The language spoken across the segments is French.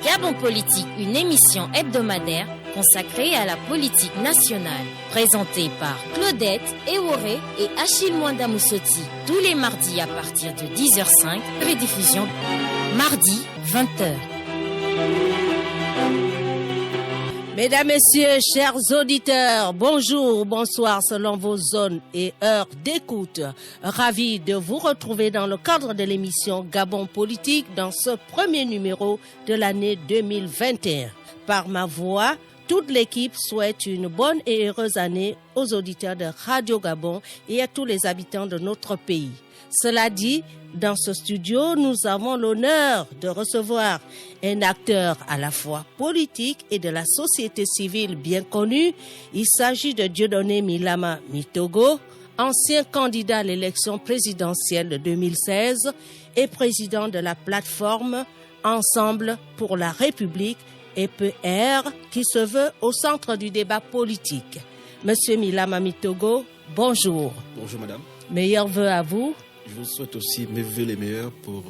Gabon Politique, une émission hebdomadaire consacrée à la politique nationale, présentée par Claudette Eworé et Achille Mwanda Moussoti, tous les mardis à partir de 10h05, rediffusion mardi 20h. Mesdames, Messieurs, chers auditeurs, bonjour, bonsoir selon vos zones et heures d'écoute. Ravi de vous retrouver dans le cadre de l'émission Gabon Politique dans ce premier numéro de l'année 2021. Par ma voix, toute l'équipe souhaite une bonne et heureuse année aux auditeurs de Radio Gabon et à tous les habitants de notre pays. Cela dit, dans ce studio, nous avons l'honneur de recevoir un acteur à la fois politique et de la société civile bien connu. Il s'agit de Dieudonné Milama Mitogo, ancien candidat à l'élection présidentielle de 2016 et président de la plateforme Ensemble pour la République, EPR, qui se veut au centre du débat politique. Monsieur Milama Mitogo, bonjour. Bonjour madame. Meilleurs vœux à vous. Je vous souhaite aussi mes vœux les meilleurs pour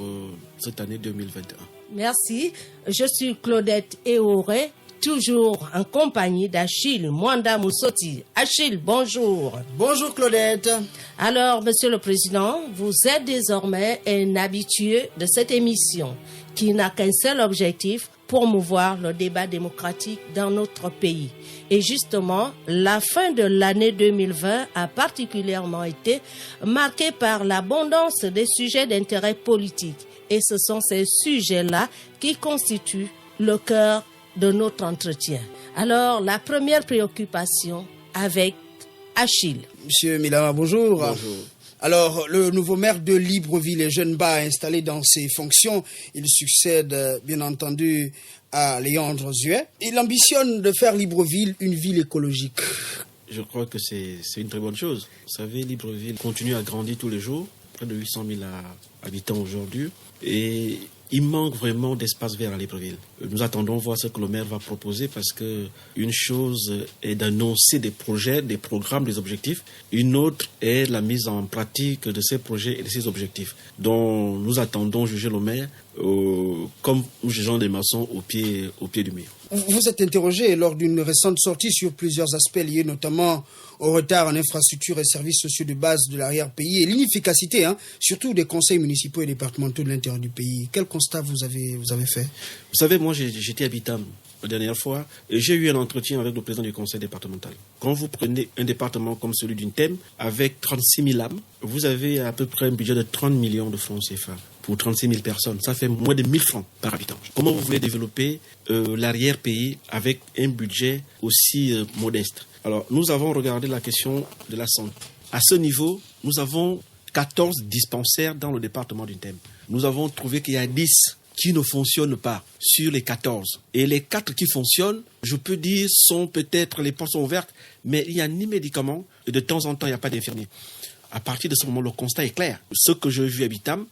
cette année 2021. Merci. Je suis Claudette Eworé, toujours en compagnie d'Achille Mwanda Moussoti. Achille, bonjour. Bonjour Claudette. Alors, Monsieur le Président, vous êtes désormais un habitué de cette émission qui n'a qu'un seul objectif, promouvoir le débat démocratique dans notre pays. Et justement, la fin de l'année 2020 a particulièrement été marquée par l'abondance des sujets d'intérêt politique. Et ce sont ces sujets-là qui constituent le cœur de notre entretien. Alors, la première préoccupation avec Achille. Monsieur Milama, bonjour. Bonjour. Alors, le nouveau maire de Libreville est Jeune-Ba installé dans ses fonctions. Il succède, bien entendu, à Léandre Zuet. Il ambitionne de faire Libreville une ville écologique. Je crois que c'est une très bonne chose. Vous savez, Libreville continue à grandir tous les jours, près de 800 000 habitants aujourd'hui. Et il manque vraiment d'espace vert à Libreville. Nous attendons voir ce que le maire va proposer parce que une chose est d'annoncer des projets, des programmes, des objectifs. Une autre est la mise en pratique de ces projets et de ces objectifs dont nous attendons juger le maire comme nous jugeons des maçons au pied du mur. Vous êtes interrogé lors d'une récente sortie sur plusieurs aspects liés notamment au retard en infrastructures et services sociaux de base de l'arrière-pays et l'inefficacité, surtout des conseils municipaux et départementaux de l'intérieur du pays. Quel constat vous avez fait? Vous savez, moi j'étais à Bitam la dernière fois et j'ai eu un entretien avec le président du conseil départemental. Quand vous prenez un département comme celui d'Untem avec 36 000 âmes, vous avez à peu près un budget de 30 millions de francs CFA. Pour 36 000 personnes, ça fait moins de 1 000 francs par habitant. Comment vous voulez développer l'arrière-pays avec un budget aussi modeste? Alors, nous avons regardé la question de la santé. À ce niveau, nous avons 14 dispensaires dans le département d'Untem. Nous avons trouvé qu'il y a 10 qui ne fonctionnent pas sur les 14. Et les 4 qui fonctionnent, je peux dire, sont peut-être, les portes sont ouvertes, mais il n'y a ni médicaments et de temps en temps, il n'y a pas d'infirmiers. À partir de ce moment, le constat est clair. Ce que j'ai vu à Bitam,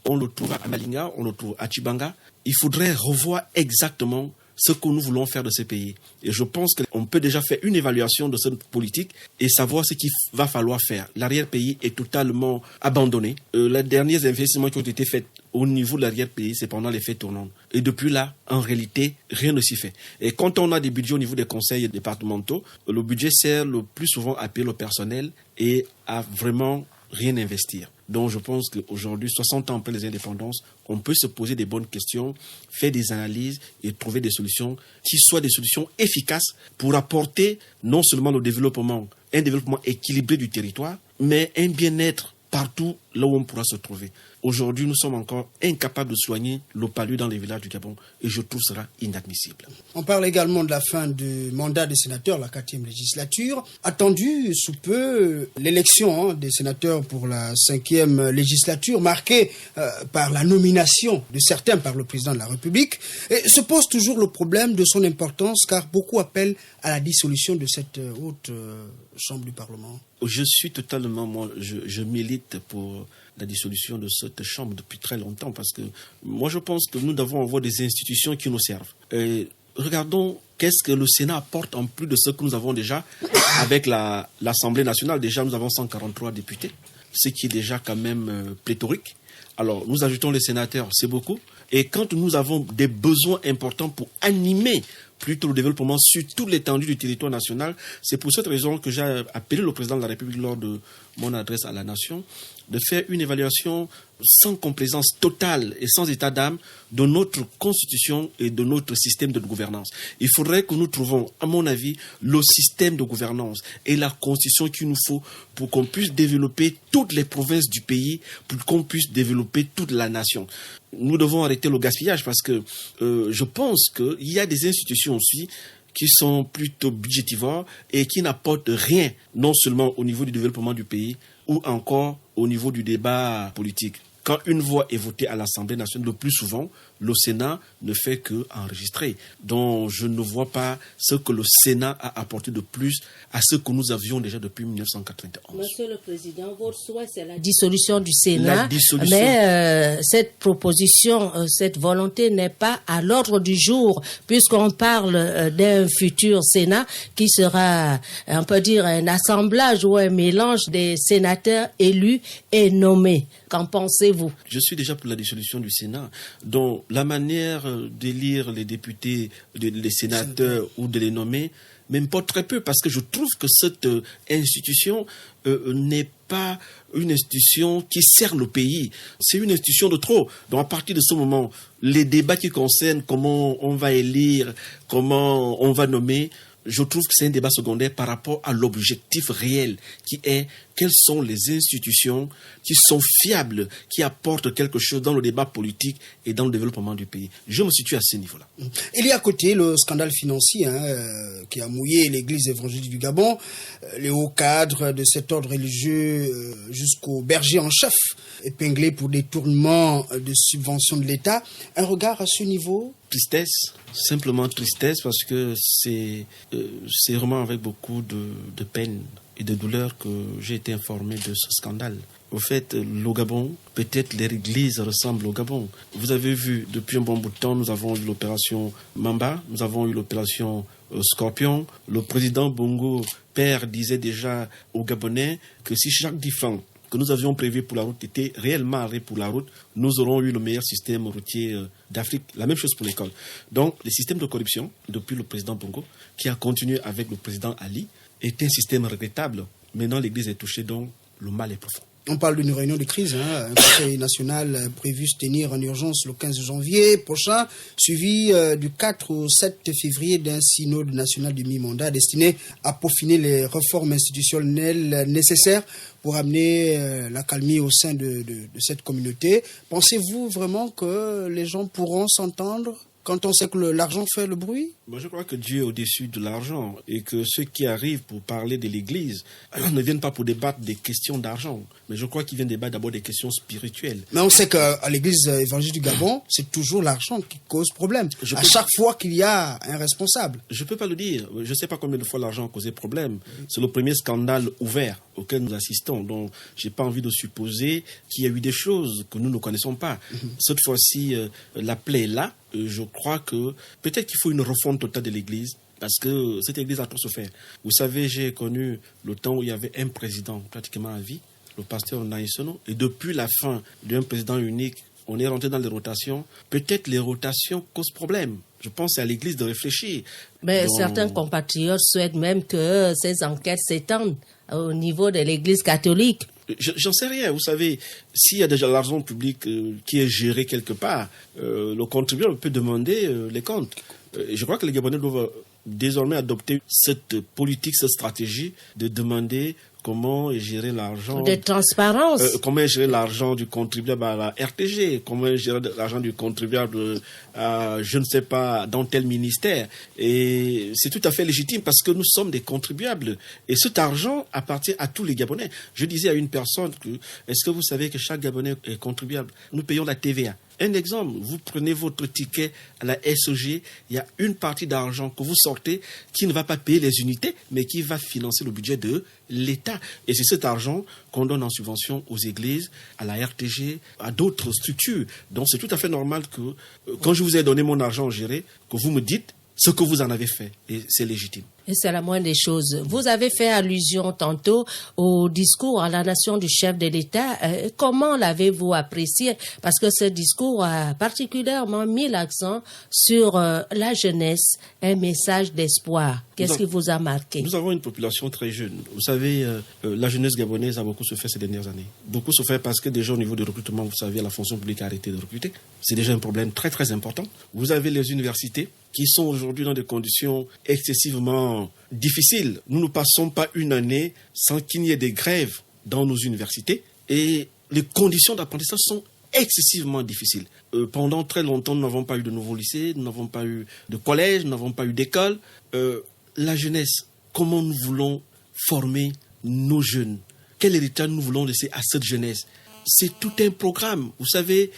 on le trouve à Malinga, on le trouve à Tchibanga. Il faudrait revoir exactement ce que nous voulons faire de ces pays. Et je pense qu'on peut déjà faire une évaluation de cette politique et savoir ce qu'il va falloir faire. L'arrière-pays est totalement abandonné. Les derniers investissements qui ont été faits au niveau de l'arrière-pays, c'est pendant les fêtes tournantes. Et depuis là, en réalité, rien ne s'y fait. Et quand on a des budgets au niveau des conseils départementaux, le budget sert le plus souvent à payer le personnel et à vraiment rien investir. Donc je pense qu'aujourd'hui, 60 ans après les indépendances, on peut se poser des bonnes questions, faire des analyses et trouver des solutions qui soient des solutions efficaces pour apporter non seulement le développement, un développement équilibré du territoire, mais un bien-être partout là où on pourra se trouver. Aujourd'hui, nous sommes encore incapables de soigner le palu dans les villages du Gabon et je trouve cela inadmissible. On parle également de la fin du mandat des sénateurs, la 4e législature. Attendu sous peu l'élection des sénateurs pour la 5e législature, marquée par la nomination de certains par le président de la République. Et se pose toujours le problème de son importance car beaucoup appellent à la dissolution de cette haute chambre du Parlement. Je suis totalement, je milite pour la dissolution de cette chambre depuis très longtemps parce que moi je pense que nous devons avoir des institutions qui nous servent. Et regardons qu'est-ce que le Sénat apporte en plus de ce que nous avons déjà avec l'Assemblée nationale. Déjà nous avons 143 députés. ce qui est déjà quand même pléthorique. Alors, nous ajoutons les sénateurs, c'est beaucoup. Et quand nous avons des besoins importants pour animer plutôt le développement sur toute l'étendue du territoire national, c'est pour cette raison que j'ai appelé le président de la République lors de mon adresse à la nation de faire une évaluation sans complaisance totale et sans état d'âme de notre constitution et de notre système de gouvernance. Il faudrait que nous trouvions, à mon avis, le système de gouvernance et la constitution qu'il nous faut pour qu'on puisse développer toutes les provinces du pays, pour qu'on puisse développer toute la nation. Nous devons arrêter le gaspillage parce que je pense qu'il y a des institutions aussi qui sont plutôt budgétivores et qui n'apportent rien, non seulement au niveau du développement du pays, ou encore au niveau du débat politique. Quand une voix est votée à l'Assemblée nationale, le plus souvent, le Sénat ne fait qu'enregistrer. Donc, je ne vois pas ce que le Sénat a apporté de plus à ce que nous avions déjà depuis 1991. Monsieur le Président, votre souhait, c'est la dissolution du Sénat. La dissolution. Mais cette proposition, cette volonté n'est pas à l'ordre du jour, puisqu'on parle d'un futur Sénat qui sera, on peut dire, un assemblage ou un mélange des sénateurs élus et nommés. Qu'en pensez-vous? Je suis déjà pour la dissolution du Sénat, dont la manière d'élire les députés, les sénateurs ou de les nommer m'importe très peu parce que je trouve que cette institution n'est pas une institution qui sert le pays. C'est une institution de trop. Donc à partir de ce moment, les débats qui concernent comment on va élire, comment on va nommer, je trouve que c'est un débat secondaire par rapport à l'objectif réel qui est quelles sont les institutions qui sont fiables, qui apportent quelque chose dans le débat politique et dans le développement du pays. Je me situe à ce niveau-là. Il y a à côté le scandale financier qui a mouillé l'église évangélique du Gabon, les hauts cadres de cet ordre religieux jusqu'au berger en chef, épinglés pour détournement de subventions de l'État. Un regard à ce niveau? Tristesse, simplement tristesse, parce que c'est vraiment avec beaucoup de peine et de douleur que j'ai été informé de ce scandale. Au fait, le Gabon, peut-être l'église ressemble au Gabon. Vous avez vu, depuis un bon bout de temps, nous avons eu l'opération Mamba, nous avons eu l'opération Scorpion. Le président Bongo Père disait déjà aux Gabonais que si chaque 10 francs que nous avions prévu pour la route était réellement arrêté pour la route, nous aurons eu le meilleur système routier d'Afrique. La même chose pour l'école. Donc, le système de corruption, depuis le président Bongo, qui a continué avec le président Ali, est un système regrettable. Maintenant, l'Église est touchée, donc le mal est profond. On parle d'une réunion de crise, un conseil national prévu se tenir en urgence le 15 janvier prochain, suivi du 4 au 7 février d'un synode national de mi-mandat destiné à peaufiner les réformes institutionnelles nécessaires pour amener la calmie au sein de cette communauté. Pensez-vous vraiment que les gens pourront s'entendre quand on sait que l'argent fait le bruit? Moi, je crois que Dieu est au-dessus de l'argent et que ceux qui arrivent pour parler de l'Église ne viennent pas pour débattre des questions d'argent, mais je crois qu'ils viennent débattre d'abord des questions spirituelles. Mais on sait qu'à l'Église évangélique du Gabon, c'est toujours l'argent qui cause problème. Chaque fois qu'il y a un responsable. Je ne peux pas le dire. Je ne sais pas combien de fois l'argent a causé problème. C'est le premier scandale ouvert auquel nous assistons. Donc, je n'ai pas envie de supposer qu'il y a eu des choses que nous ne connaissons pas. Cette fois-ci, la plaie est là. Je crois que peut-être qu'il faut une refonte totale de l'Église parce que cette Église a trop souffert. Vous savez, j'ai connu le temps où il y avait un président pratiquement à vie, le pasteur Naïsono, et depuis la fin d'un président unique, on est rentré dans les rotations. Peut-être les rotations causent problème. Je pense à l'Église de réfléchir. Mais certains compatriotes souhaitent même que ces enquêtes s'étendent au niveau de l'Église catholique. J'en sais rien. Vous savez, s'il y a déjà l'argent public qui est géré quelque part, le contribuable peut demander les comptes. Je crois que les Gabonais doivent désormais adopter cette politique, cette stratégie de demander comment gérer l'argent. De transparence. Comment gérer l'argent du contribuable à la RTG, comment gérer l'argent du contribuable à, je ne sais pas, dans tel ministère. Et c'est tout à fait légitime parce que nous sommes des contribuables. Et cet argent appartient à tous les Gabonais. Je disais à une personne que, est-ce que vous savez que chaque Gabonais est contribuable? Nous payons la TVA. Un exemple, vous prenez votre ticket à la SOG, il y a une partie d'argent que vous sortez qui ne va pas payer les unités, mais qui va financer le budget de l'État. Et c'est cet argent qu'on donne en subvention aux églises, à la RTG, à d'autres structures. Donc c'est tout à fait normal que, quand je vous ai donné mon argent géré, que vous me dites ce que vous en avez fait. Et c'est légitime. Et c'est la moindre des choses. Vous avez fait allusion tantôt au discours à la nation du chef de l'État. Comment l'avez-vous apprécié? Parce que ce discours a particulièrement mis l'accent sur la jeunesse, un message d'espoir. Qu'est-ce qui vous a marqué? Nous avons une population très jeune. Vous savez, la jeunesse gabonaise a beaucoup souffert ces dernières années. Beaucoup souffert parce que déjà au niveau du recrutement, vous savez, la fonction publique a arrêté de recruter. C'est déjà un problème très très important. Vous avez les universités qui sont aujourd'hui dans des conditions excessivement difficiles. Nous ne passons pas une année sans qu'il n'y ait des grèves dans nos universités et les conditions d'apprentissage sont excessivement difficiles. Pendant très longtemps, nous n'avons pas eu de nouveaux lycées, nous n'avons pas eu de collèges, nous n'avons pas eu d'école. La jeunesse, comment nous voulons former nos jeunes? Quel héritage nous voulons laisser à cette jeunesse? C'est tout un programme. Vous savez,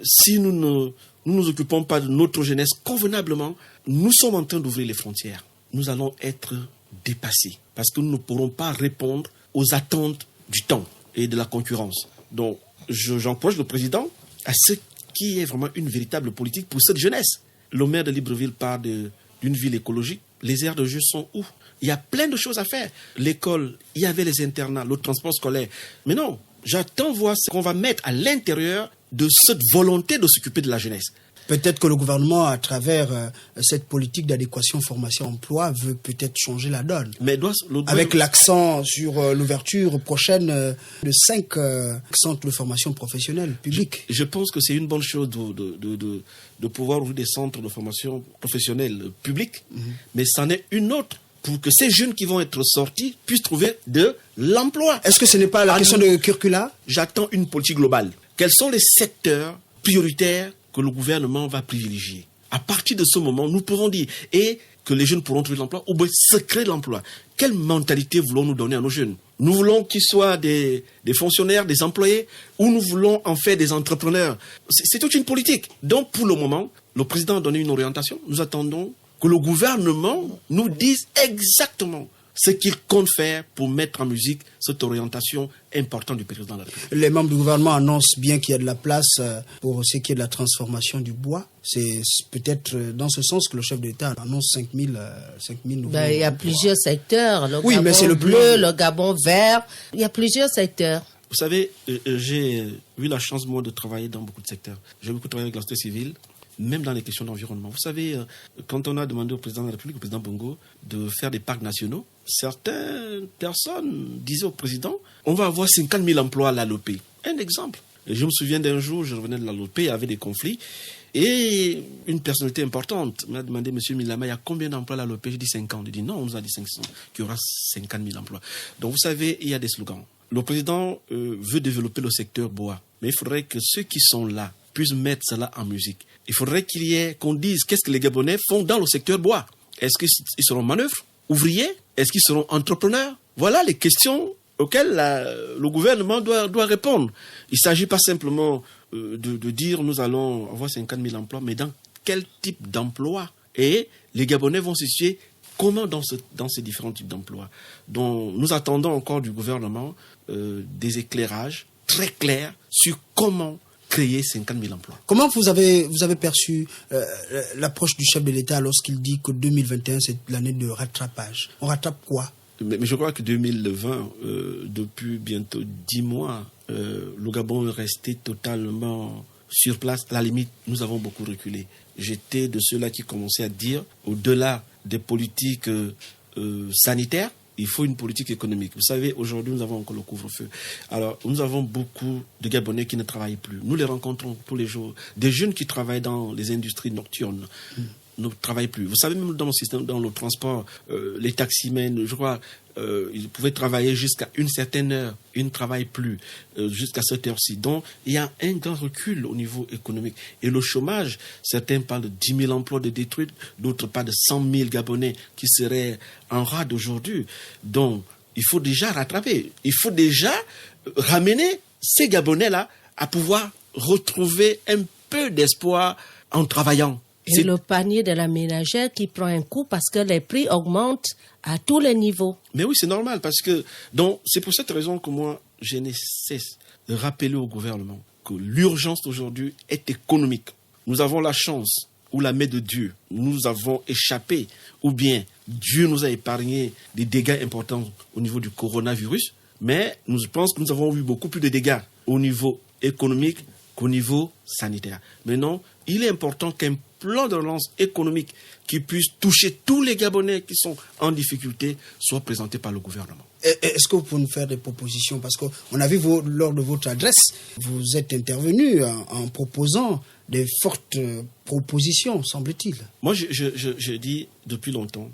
si nous ne nous occupons pas de notre jeunesse convenablement, nous sommes en train d'ouvrir les frontières. Nous allons être dépassés parce que nous ne pourrons pas répondre aux attentes du temps et de la concurrence. Donc, j'encourage le président à ce qui est vraiment une véritable politique pour cette jeunesse. Le maire de Libreville parle d'une ville écologique. Les aires de jeu sont où? Il y a plein de choses à faire. L'école, il y avait les internats, le transport scolaire. Mais non, j'attends voir ce qu'on va mettre à l'intérieur de cette volonté de s'occuper de la jeunesse. Peut-être que le gouvernement, à travers cette politique d'adéquation formation-emploi, veut peut-être changer la donne. Mais avec l'accent sur l'ouverture prochaine de 5 centres de formation professionnelle publics. Je pense que c'est une bonne chose de pouvoir ouvrir des centres de formation professionnelle publics, mais c'en est une autre pour que ces jeunes qui vont être sortis puissent trouver de l'emploi. Est-ce que ce n'est pas la question de curricula? J'attends une politique globale. Quels sont les secteurs prioritaires que le gouvernement va privilégier? À partir de ce moment, nous pouvons dire et que les jeunes pourront trouver de l'emploi ou bien se créer de l'emploi. Quelle mentalité voulons-nous donner à nos jeunes? Nous voulons qu'ils soient des fonctionnaires, des employés, ou nous voulons en faire des entrepreneurs? C'est toute une politique. Donc, pour le moment, le président a donné une orientation. Nous attendons que le gouvernement nous dise exactement ce qu'il compte faire pour mettre en musique cette orientation importante du président de la République. Les membres du gouvernement annoncent bien qu'il y a de la place pour ce qui est de la transformation du bois. C'est peut-être dans ce sens que le chef de l'État annonce 5 000 nouveaux. Il y a plusieurs secteurs. Le oui, Gabon mais c'est le bleu, le Gabon vert. Il y a plusieurs secteurs. Vous savez, j'ai eu la chance, moi, de travailler dans beaucoup de secteurs. J'ai beaucoup travaillé avec la société civile, même dans les questions d'environnement. Vous savez, quand on a demandé au président de la République, au président Bongo, de faire des parcs nationaux, certaines personnes disaient au président, on va avoir 50 000 emplois à l'ALOP. Un exemple. Et je me souviens d'un jour, je revenais de l'ALOP, il y avait des conflits, et une personnalité importante m'a demandé, monsieur Milama, il y a combien d'emplois à l'ALOP? J'ai dit 50. Il dit non, on nous a dit 500, qu'il y aura 50 000 emplois. Donc vous savez, il y a des slogans. Le président veut développer le secteur bois, mais il faudrait que ceux qui sont là puissent mettre cela en musique. Il faudrait qu'on dise qu'est-ce que les Gabonais font dans le secteur bois. Est-ce qu'ils seront manœuvres, ouvriers? Est-ce qu'ils seront entrepreneurs? Voilà les questions auxquelles le gouvernement doit répondre. Il ne s'agit pas simplement de dire nous allons avoir 50 000 emplois, mais dans quel type d'emploi? Et les Gabonais vont se situer comment dans ces différents types d'emplois? Donc nous attendons encore du gouvernement des éclairages très clairs sur comment créer 50 000 emplois. Comment vous avez perçu l'approche du chef de l'État lorsqu'il dit que 2021, c'est l'année de rattrapage? On rattrape quoi? Mais je crois que 2020, depuis bientôt 10 mois, le Gabon est resté totalement sur place. À la limite, nous avons beaucoup reculé. J'étais de ceux-là qui commençaient à dire, au-delà des politiques sanitaires, il faut une politique économique. Vous savez, aujourd'hui, nous avons encore le couvre-feu. Alors, nous avons beaucoup de Gabonais qui ne travaillent plus. Nous les rencontrons tous les jours. Des jeunes qui travaillent dans les industries nocturnes ne travaillent plus. Vous savez, même dans le système, dans le transport, les taximens, je crois, ils pouvaient travailler jusqu'à une certaine heure. Ils ne travaillent plus jusqu'à cette heure-ci. Donc, il y a un grand recul au niveau économique. Et le chômage, certains parlent de 10 000 emplois de détruits, d'autres parlent de 100 000 Gabonais qui seraient en rade aujourd'hui. Donc, il faut déjà rattraper. Il faut déjà ramener ces Gabonais-là à pouvoir retrouver un peu d'espoir en travaillant. Et le panier de la ménagère qui prend un coup parce que les prix augmentent à tous les niveaux. Mais oui, c'est normal parce que... Donc, c'est pour cette raison que moi, je ne cesse de rappeler au gouvernement que l'urgence aujourd'hui est économique. Nous avons la chance ou la main de Dieu, nous avons échappé, ou bien Dieu nous a épargné des dégâts importants au niveau du coronavirus, mais je pense que nous avons eu beaucoup plus de dégâts au niveau économique qu'au niveau sanitaire. Maintenant, il est important qu'un plan de relance économique qui puisse toucher tous les Gabonais qui sont en difficulté soit présenté par le gouvernement. Est-ce que vous pouvez nous faire des propositions? Parce qu'on a vu lors de votre adresse, vous êtes intervenu en proposant des fortes propositions, semble-t-il. Moi, je dis depuis longtemps,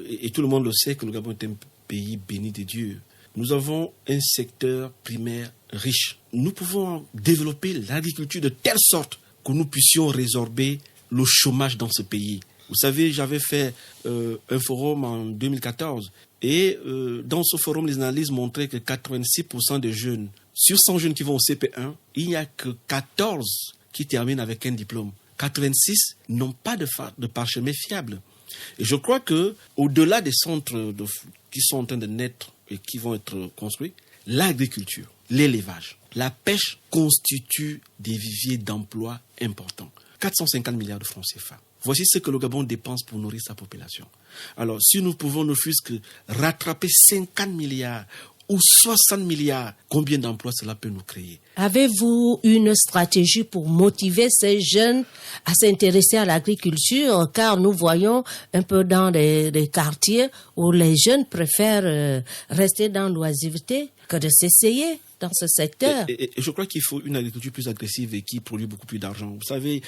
et tout le monde le sait, que le Gabon est un pays béni de Dieu. Nous avons un secteur primaire riche. Nous pouvons développer l'agriculture de telle sorte que nous puissions résorber le chômage dans ce pays. Vous savez, j'avais fait un forum en 2014 et dans ce forum, les analyses montraient que 86% des jeunes, sur 100 jeunes qui vont au CP1, il n'y a que 14 qui terminent avec un diplôme. 86 n'ont pas de parchemin fiable. Et je crois que au-delà des centres qui sont en train de naître et qui vont être construits, l'agriculture, l'élevage, la pêche constituent des viviers d'emplois importants. 450 milliards de francs CFA. Voici ce que le Gabon dépense pour nourrir sa population. Alors, si nous pouvons ne fût-ce que rattraper 50 milliards ou 60 milliards, combien d'emplois cela peut nous créer? Avez-vous une stratégie pour motiver ces jeunes à s'intéresser à l'agriculture? Car nous voyons un peu dans des quartiers où les jeunes préfèrent rester dans l'oisiveté que de s'essayer dans ce secteur. Et je crois qu'il faut une agriculture plus agressive et qui produit beaucoup plus d'argent. Vous savez,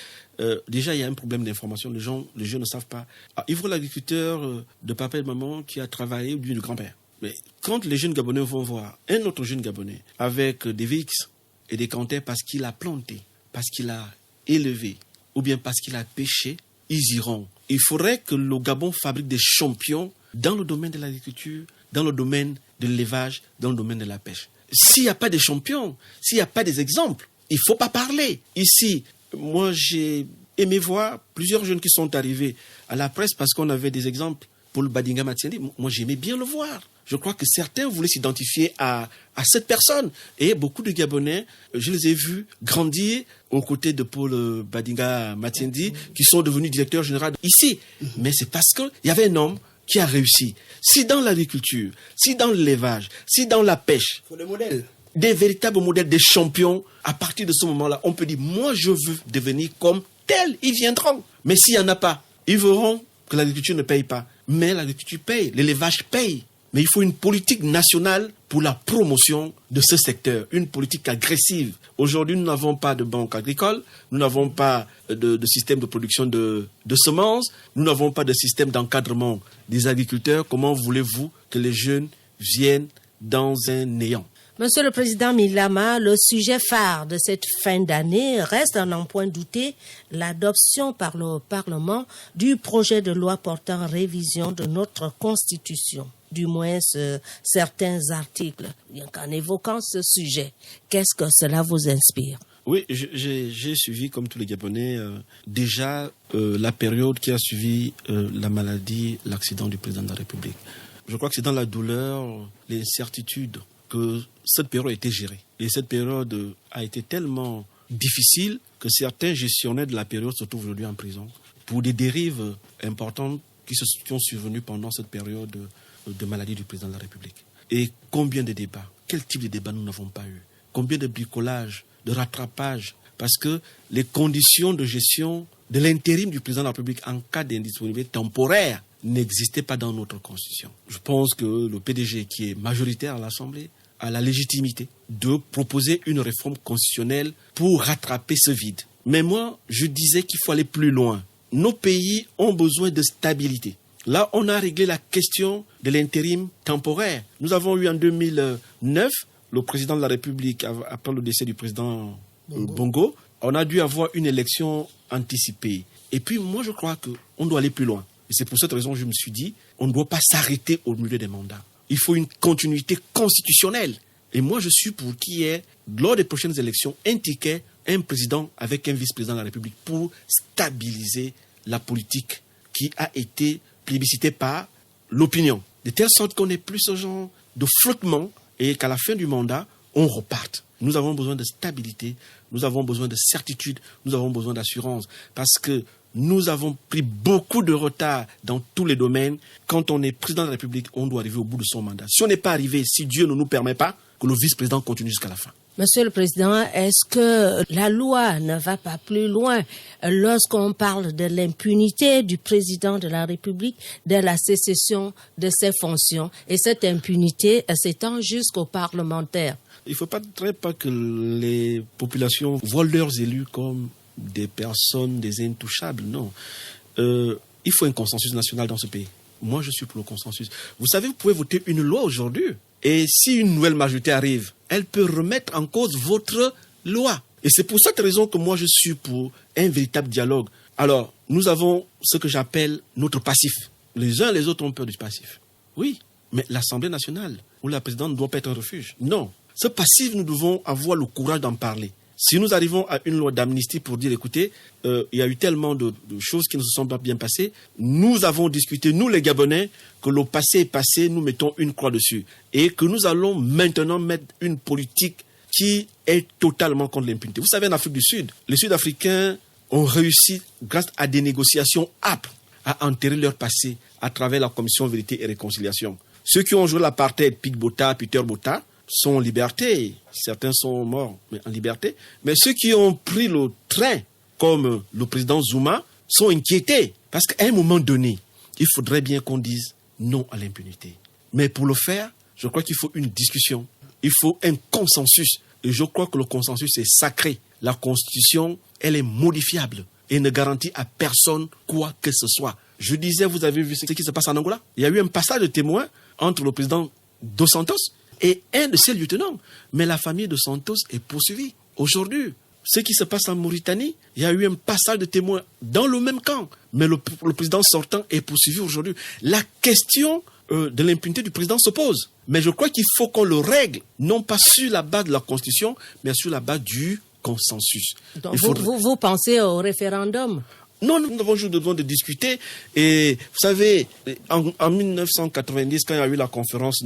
déjà il y a un problème d'information. Les jeunes ne savent pas. Il faut l'agriculteur de papa et de maman qui a travaillé ou du grand-père. Mais quand les jeunes Gabonais vont voir un autre jeune Gabonais avec des VX et des canters parce qu'il a planté, parce qu'il a élevé, ou bien parce qu'il a pêché, ils iront. Il faudrait que le Gabon fabrique des champions dans le domaine de l'agriculture, dans le domaine de l'élevage, dans le domaine de la pêche. S'il n'y a pas de champions, s'il n'y a pas des exemples, il ne faut pas parler. Ici, moi j'ai aimé voir plusieurs jeunes qui sont arrivés à la presse parce qu'on avait des exemples. Paul Badinga Matiendi, moi j'aimais bien le voir. Je crois que certains voulaient s'identifier à cette personne. Et beaucoup de Gabonais, je les ai vus grandir aux côtés de Paul Badinga Matiendi, qui sont devenus directeurs généraux ici. Mais c'est parce qu'il y avait un homme qui a réussi. Si dans l'agriculture, si dans l'élevage, si dans la pêche, il faut des modèles. Des véritables modèles, des champions, à partir de ce moment-là, on peut dire, moi je veux devenir comme tel, ils viendront. Mais s'il n'y en a pas, ils verront que l'agriculture ne paye pas. Mais l'agriculture paye, l'élevage paye. Mais il faut une politique nationale pour la promotion de ce secteur, une politique agressive. Aujourd'hui, nous n'avons pas de banque agricole, nous n'avons pas de système de production de semences, nous n'avons pas de système d'encadrement des agriculteurs. Comment voulez-vous que les jeunes viennent dans un néant? Monsieur le Président Milama, le sujet phare de cette fin d'année reste à n'en point douter l'adoption par le Parlement du projet de loi portant révision de notre Constitution, du moins certains articles. Bien qu'en évoquant ce sujet, qu'est-ce que cela vous inspire? Oui, j'ai suivi, comme tous les Gabonais, déjà la période qui a suivi la maladie, l'accident du président de la République. Je crois que c'est dans la douleur, l'incertitude, que cette période a été gérée. Et cette période a été tellement difficile que certains gestionnaires de la période se trouvent aujourd'hui en prison pour des dérives importantes qui ont survenu pendant cette période de maladie du président de la République. Et combien de débats? Quel type de débats nous n'avons pas eu? Combien de bricolages, de rattrapages? Parce que les conditions de gestion de l'intérim du président de la République en cas d'indisponibilité temporaire n'existaient pas dans notre Constitution. Je pense que le PDG, qui est majoritaire à l'Assemblée, a la légitimité de proposer une réforme constitutionnelle pour rattraper ce vide. Mais moi, je disais qu'il faut aller plus loin. Nos pays ont besoin de stabilité. Là, on a réglé la question de l'intérim temporaire. Nous avons eu en 2009, le président de la République, après le décès du président Bongo, on a dû avoir une élection anticipée. Et puis, moi, je crois qu'on doit aller plus loin. Et c'est pour cette raison que je me suis dit, on ne doit pas s'arrêter au milieu des mandats. Il faut une continuité constitutionnelle. Et moi, je suis pour qu'il y ait, lors des prochaines élections, un ticket, un président avec un vice-président de la République pour stabiliser la politique qui a été plébiscitée par l'opinion. De telle sorte qu'on n'ait plus ce genre de flottement et qu'à la fin du mandat, on reparte. Nous avons besoin de stabilité, nous avons besoin de certitude, nous avons besoin d'assurance. Parce que nous avons pris beaucoup de retard dans tous les domaines. Quand on est président de la République, on doit arriver au bout de son mandat. Si on n'est pas arrivé, si Dieu ne nous permet pas, que le vice-président continue jusqu'à la fin. Monsieur le Président, est-ce que la loi ne va pas plus loin lorsqu'on parle de l'impunité du président de la République, de la sécession de ses fonctions, et cette impunité s'étend jusqu'aux parlementaires? Il ne faudrait pas que les populations voient leurs élus comme des personnes, des intouchables, non. Il faut un consensus national dans ce pays. Moi, je suis pour le consensus. Vous savez, vous pouvez voter une loi aujourd'hui. Et si une nouvelle majorité arrive, elle peut remettre en cause votre loi. Et c'est pour cette raison que moi, je suis pour un véritable dialogue. Alors, nous avons ce que j'appelle notre passif. Les uns et les autres ont peur du passif. Oui, mais l'Assemblée nationale ou la présidente ne doit pas être un refuge. Non. Ce passif, nous devons avoir le courage d'en parler. Si nous arrivons à une loi d'amnistie pour dire, écoutez, il y a eu tellement de choses qui ne se sont pas bien passées, nous avons discuté, nous les Gabonais, que le passé est passé, nous mettons une croix dessus. Et que nous allons maintenant mettre une politique qui est totalement contre l'impunité. Vous savez, en Afrique du Sud, les Sud-Africains ont réussi, grâce à des négociations âpres, à enterrer leur passé à travers la Commission Vérité et Réconciliation. Ceux qui ont joué l'apartheid, Peter Botha, sont en liberté. Certains sont morts, mais en liberté. Mais ceux qui ont pris le train, comme le président Zuma, sont inquiétés. Parce qu'à un moment donné, il faudrait bien qu'on dise non à l'impunité. Mais pour le faire, je crois qu'il faut une discussion. Il faut un consensus. Et je crois que le consensus est sacré. La Constitution, elle est modifiable et ne garantit à personne quoi que ce soit. Je disais, vous avez vu ce qui se passe en Angola? Il y a eu un passage de témoin entre le président Dos Santos et un de ses lieutenants. Mais la famille de Santos est poursuivie. Aujourd'hui, ce qui se passe en Mauritanie, il y a eu un passage de témoins dans le même camp. Mais le président sortant est poursuivi aujourd'hui. La question de l'impunité du président se pose. Mais je crois qu'il faut qu'on le règle, non pas sur la base de la Constitution, mais sur la base du consensus. Donc vous pensez au référendum? Non, nous avons juste besoin de discuter. Et vous savez, en 1990, quand il y a eu la conférence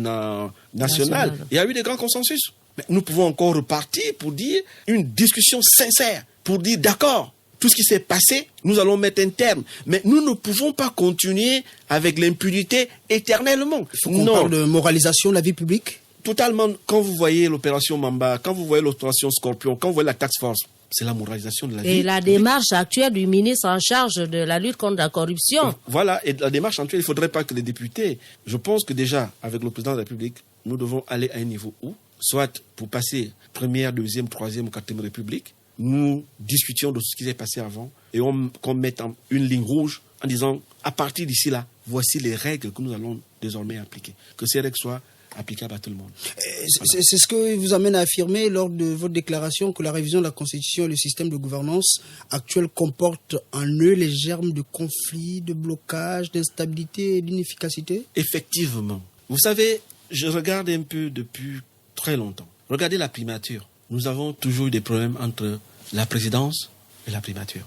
nationale, il y a eu des grands consensus. Mais nous pouvons encore repartir pour dire une discussion sincère, pour dire d'accord, tout ce qui s'est passé, nous allons mettre un terme. Mais nous ne pouvons pas continuer avec l'impunité éternellement. Il faut qu'on parle de moralisation de la vie publique. Totalement. Quand vous voyez l'opération Mamba, quand vous voyez l'opération Scorpion, quand vous voyez la task force, c'est la moralisation de la vie. Et la démarche actuelle du ministre en charge de la lutte contre la corruption. Voilà, et la démarche actuelle, il ne faudrait pas que les députés... Je pense que déjà, avec le président de la République, nous devons aller à un niveau où, soit pour passer première, deuxième, troisième ou quatrième République, nous discutions de ce qui s'est passé avant et qu'on mette une ligne rouge en disant, à partir d'ici là, voici les règles que nous allons désormais appliquer. Que ces règles soient applicable à tout le monde. Voilà. C'est ce que vous amène à affirmer lors de votre déclaration que la révision de la Constitution et le système de gouvernance actuel comportent en eux les germes de conflits, de blocages, d'instabilité et d'inefficacité? Effectivement. Vous savez, je regarde un peu depuis très longtemps. Regardez la primature. Nous avons toujours eu des problèmes entre la présidence et la primature.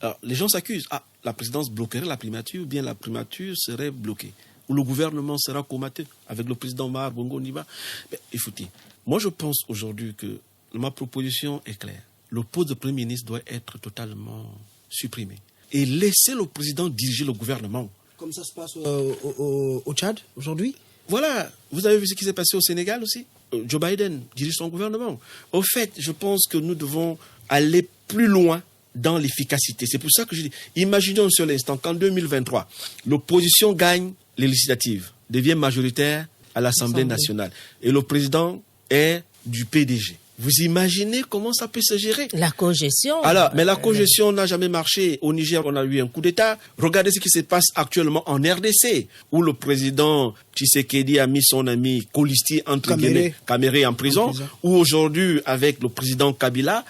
Alors, les gens s'accusent. Ah, la présidence bloquerait la primature, ou bien la primature serait bloquée. Ou le gouvernement sera comaté avec le président Mahar Bongo Niba. Écoutez, moi je pense aujourd'hui que ma proposition est claire. Le poste de Premier ministre doit être totalement supprimé. Et laisser le président diriger le gouvernement. Comme ça se passe au Tchad aujourd'hui? Voilà, vous avez vu ce qui s'est passé au Sénégal aussi? Joe Biden dirige son gouvernement. Au fait, je pense que nous devons aller plus loin dans l'efficacité. C'est pour ça que je dis, imaginons un seul instant qu'en 2023, l'opposition gagne les législatives, devient majoritaire à l'Assemblée nationale. Et le président est du PDG. Vous imaginez comment ça peut se gérer? La cogestion. Alors, mais la cogestion n'a jamais marché. Au Niger, on a eu un coup d'État. Regardez ce qui se passe actuellement en RDC, où le président Tshisekedi a mis son ami Kolisti, entre guillemets, Kamere en prison. Où aujourd'hui, avec le président Kabila,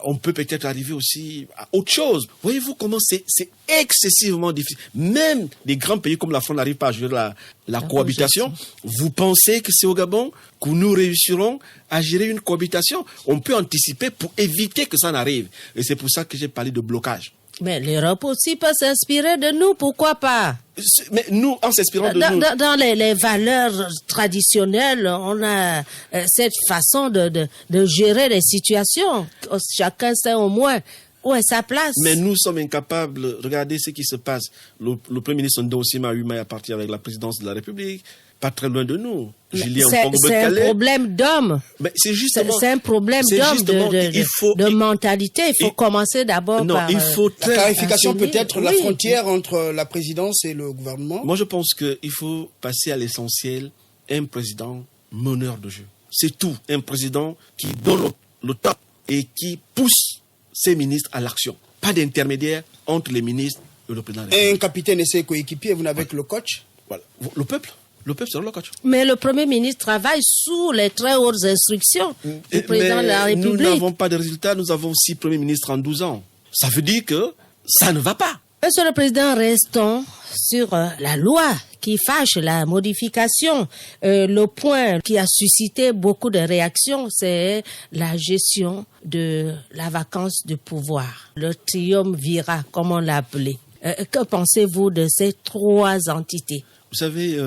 on peut peut-être arriver aussi à autre chose. Voyez-vous comment c'est excessivement difficile. Même des grands pays comme la France n'arrivent pas à gérer la cohabitation. Vous pensez que c'est au Gabon que nous réussirons à gérer une cohabitation? On peut anticiper pour éviter que ça n'arrive. Et c'est pour ça que j'ai parlé de blocage. Mais l'Europe aussi peut s'inspirer de nous, pourquoi pas? Mais nous, en s'inspirant de nous... Dans les valeurs traditionnelles, on a cette façon de gérer les situations. Chacun sait au moins Où est sa place? Mais nous sommes incapables. Regardez ce qui se passe. Le Premier ministre Ndo Ossima a eu maille à partir avec la présidence de la République. Pas très loin de nous. C'est un problème d'homme. Mais c'est un problème d'homme, de mentalité. Il faut commencer d'abord par la clarification peut-être, la frontière entre la présidence et le gouvernement. Moi, je pense qu'il faut passer à l'essentiel. Un président meneur de jeu. C'est tout. Un président qui donne le top et qui pousse ses ministres à l'action. Pas d'intermédiaire entre les ministres et le président. Et un capitaine et ses coéquipiers, vous n'avez que le coach. Voilà. Le peuple, c'est le coach. Mais le Premier ministre travaille sous les très hautes instructions du président de la République. Nous n'avons pas de résultats. Nous avons 6 premiers ministres en 12 ans. Ça veut dire que ça ne va pas. Monsieur le Président, restons sur la loi qui fâche, la modification. Le point qui a suscité beaucoup de réactions, c'est la gestion de la vacance de pouvoir. Le triumvirat, comme on l'a appelé. Que pensez-vous de ces 3 entités? Vous savez,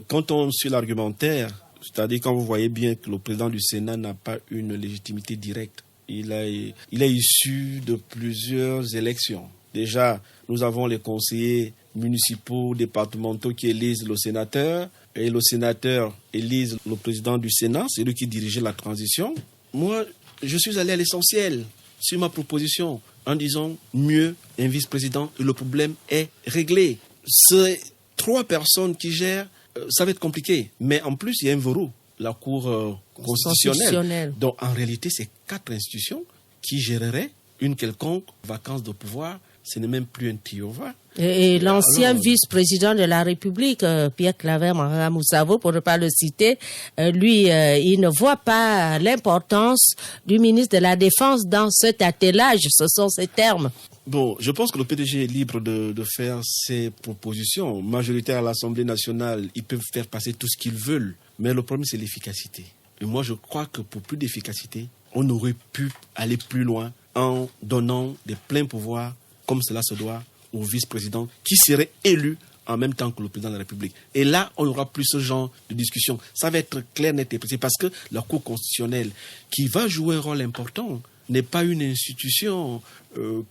quand on suit l'argumentaire, c'est-à-dire quand vous voyez bien que le président du Sénat n'a pas une légitimité directe, il est issu de plusieurs élections. Déjà, nous avons les conseillers municipaux, départementaux qui élisent le sénateur, et le sénateur élise le président du Sénat, c'est lui qui dirigeait la transition. Moi, je suis allé à l'essentiel sur ma proposition en disant mieux un vice-président et le problème est réglé. Ces 3 personnes qui gèrent, ça va être compliqué. Mais en plus, il y a un verrou, la Cour constitutionnelle. Donc en réalité, c'est 4 institutions qui géreraient une quelconque vacance de pouvoir. Ce n'est même plus un triumvirat. Et l'ancien vice-président de la République, Pierre Claver Moussavo, pour ne pas le citer, lui, il ne voit pas l'importance du ministre de la Défense dans cet attelage. Ce sont ses termes. Bon, je pense que le PDG est libre de faire ses propositions. Majoritaire à l'Assemblée nationale, ils peuvent faire passer tout ce qu'ils veulent. Mais le problème, c'est l'efficacité. Et moi, je crois que pour plus d'efficacité, on aurait pu aller plus loin en donnant des pleins pouvoirs, comme cela se doit, au vice-président qui serait élu en même temps que le président de la République. Et là, on n'aura plus ce genre de discussion. Ça va être clair, net et précis, parce que la Cour constitutionnelle, qui va jouer un rôle important, n'est pas une institution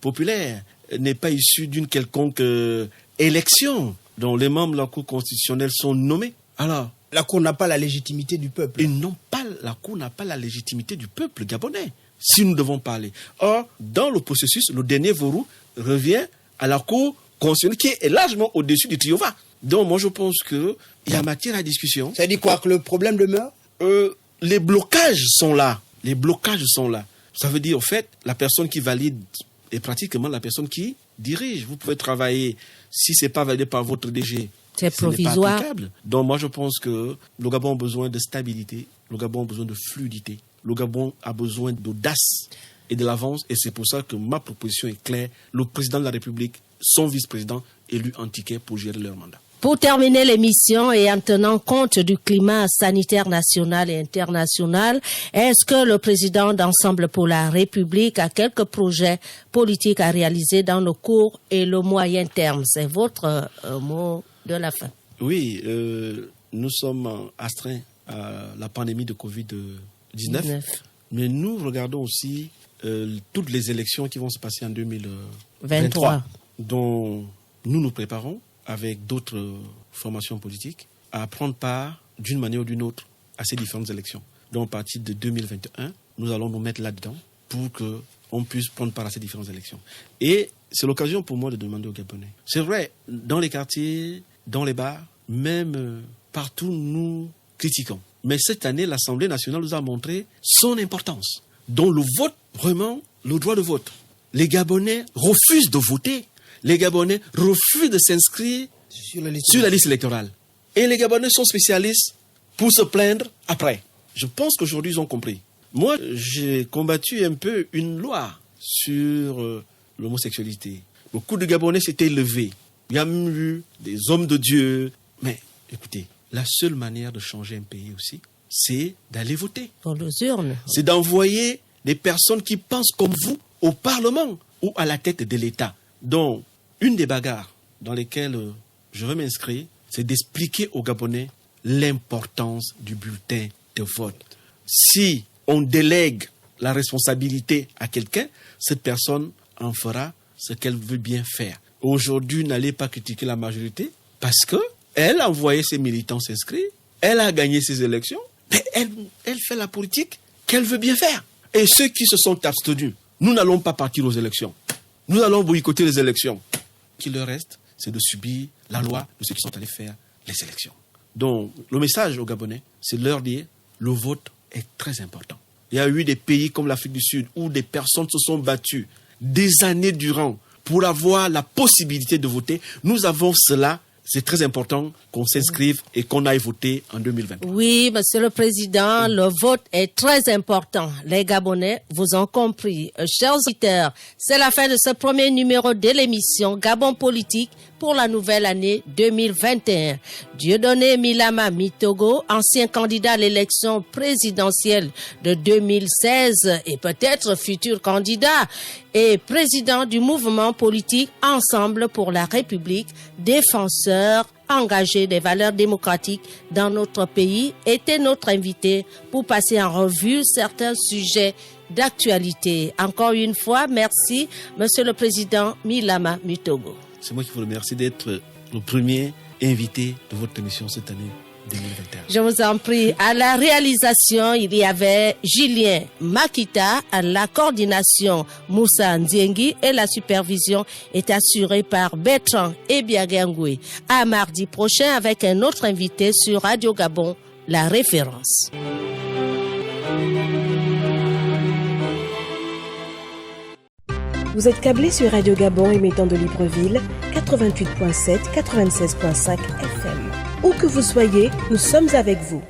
populaire, n'est pas issue d'une quelconque élection dont les membres de la Cour constitutionnelle sont nommés. Alors, la Cour n'a pas la légitimité du peuple. La Cour n'a pas la légitimité du peuple gabonais, si nous devons parler. Or, dans le processus, le dernier verrou revient à la Cour constitutionnelle qui est largement au-dessus du triumvirat. Donc, moi, je pense qu'il y a matière à discussion. Ça dit quoi, que le problème demeure? Les blocages sont là. Les blocages sont là. Ça veut dire, au fait, la personne qui valide est pratiquement la personne qui dirige. Vous pouvez travailler, si ce n'est pas validé par votre DG, c'est provisoire. Pas applicable. Donc moi, je pense que le Gabon a besoin de stabilité, le Gabon a besoin de fluidité, le Gabon a besoin d'audace et de l'avance. Et c'est pour ça que ma proposition est claire. Le président de la République, son vice-président, élu en ticket pour gérer leur mandat. Pour terminer l'émission et en tenant compte du climat sanitaire national et international, est-ce que le président d'Ensemble pour la République a quelques projets politiques à réaliser dans le court et le moyen terme? C'est votre mot de la fin. Oui, nous sommes astreints à la pandémie de Covid-19, mais nous regardons aussi toutes les élections qui vont se passer en 2023, dont nous nous préparons avec d'autres formations politiques, à prendre part d'une manière ou d'une autre à ces différentes élections. Donc, à partir de 2021, nous allons nous mettre là-dedans pour qu'on puisse prendre part à ces différentes élections. Et c'est l'occasion pour moi de demander aux Gabonais. C'est vrai, dans les quartiers, dans les bars, même partout, nous critiquons. Mais cette année, l'Assemblée nationale nous a montré son importance. Dont le vote, vraiment, le droit de vote. Les Gabonais refusent de voter. Les Gabonais refusent de s'inscrire sur la liste électorale. Et les Gabonais sont spécialistes pour se plaindre après. Je pense qu'aujourd'hui, ils ont compris. Moi, j'ai combattu un peu une loi sur l'homosexualité. Beaucoup de Gabonais s'étaient levés. Il y a même eu des hommes de Dieu. Mais écoutez, la seule manière de changer un pays aussi, c'est d'aller voter. Pour les urnes. C'est d'envoyer des personnes qui pensent comme vous au Parlement ou à la tête de l'État. Donc, une des bagarres dans lesquelles je veux m'inscrire, c'est d'expliquer aux Gabonais l'importance du bulletin de vote. Si on délègue la responsabilité à quelqu'un, cette personne en fera ce qu'elle veut bien faire. Aujourd'hui, n'allez pas critiquer la majorité parce que elle a envoyé ses militants s'inscrire, elle a gagné ses élections, mais elle fait la politique qu'elle veut bien faire. Et ceux qui se sont abstenus, nous n'allons pas partir aux élections. Nous allons boycotter les élections. Ce qui leur reste, c'est de subir la loi de ceux qui sont allés faire les élections. Donc, le message aux Gabonais, c'est de leur dire, le vote est très important. Il y a eu des pays comme l'Afrique du Sud où des personnes se sont battues des années durant pour avoir la possibilité de voter. Nous avons cela. C'est très important qu'on s'inscrive et qu'on aille voter en 2023. Oui, Monsieur le Président, le vote est très important. Les Gabonais vous ont compris. Chers auditeurs, c'est la fin de ce premier numéro de l'émission Gabon Politique pour la nouvelle année 2021. Dieudonné Milama Mitogo, ancien candidat à l'élection présidentielle de 2016 et peut-être futur candidat et président du mouvement politique Ensemble pour la République, défenseur engagé des valeurs démocratiques dans notre pays, était notre invité pour passer en revue certains sujets d'actualité. Encore une fois, merci, Monsieur le Président Milama Mitogo. C'est moi qui vous remercie d'être le premier invité de votre émission cette année 2021. Je vous en prie. À la réalisation, il y avait Julien Makita, à la coordination Moussa Ndiengi et la supervision est assurée par Bertrand Ebiagangwe. À mardi prochain avec un autre invité sur Radio Gabon, La Référence. Vous êtes câblé sur Radio Gabon émettant de Libreville, 88.7, 96.5 FM. Où que vous soyez, nous sommes avec vous.